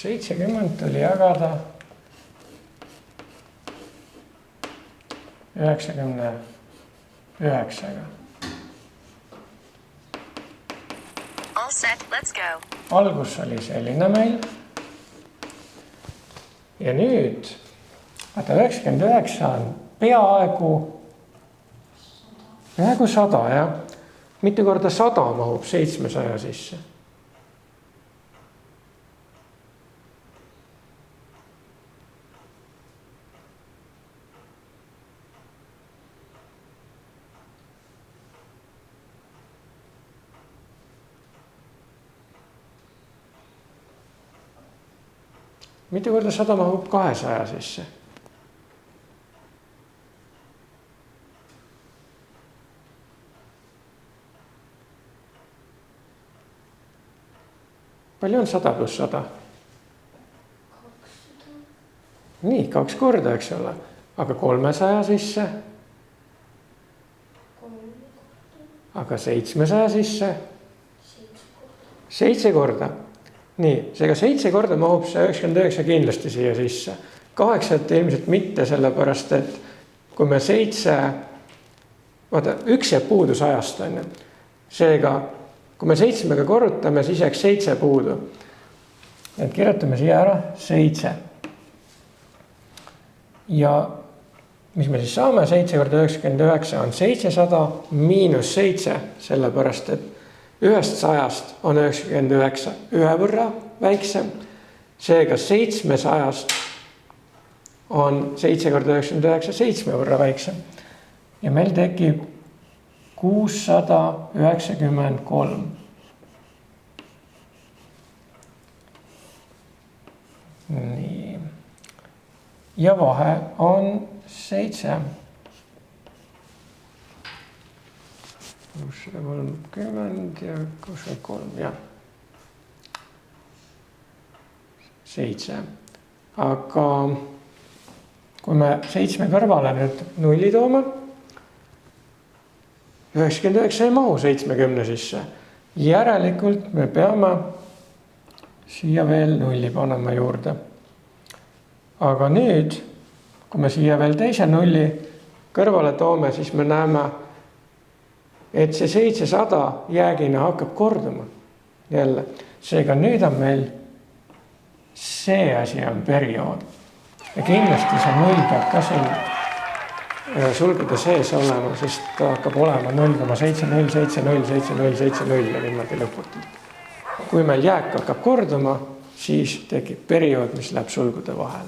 70 tuli jagada 99-ga. All set, let's go. Algus oli selline meil. Ja nüüd, 99 on peaaegu 100, jah. Mitu korda 100 mahub 700 sisse? Mitu korda 100 mahub 200 sisse? Palju on 100 pluss 100? 200. Nii, 2 korda, eks ole. Aga 300 sisse? 3 korda. Aga 700 sisse? 7 korda. 7 korda. Nii, seega 7 korda mahub see 99 kindlasti siia sisse. 8 ilmselt mitte, sellepärast et kui me 7, vaata, 1 jääb puudu 100-st on ju. Seega, kui me 7-ga korrutame, siis jääks 7 puudu. Et kirjutame siia ära 7. Ja mis me siis saame? 7 korda 99 on 700 miinus 7, sellepärast et 100-st on 99 ühe võrra väiksem. Seega 700-st on 7 korda 99 7 võrra väiksem. Ja meil tekib 693. Nii. Ja vahe on 7. 630 ja 63, jah. 7. Aga kui me 7 kõrvale nüüd 0 toome, 99 ei mahu 70 sisse. Järelikult me peame siia veel 0 panema juurde. Aga nüüd, kui me siia veel teise 0 kõrvale toome, siis me näeme, et see 700 jäägina hakkab korduma jälle. Seega nüüd on meil see asi on periood. Ja kindlasti see 0 peab ka siin sulgude sees olema, sest ta hakkab olema 0,70707070 ja niimoodi lõputult. Kui meil jääk hakkab korduma, siis tekib periood, mis läheb sulgude vahel.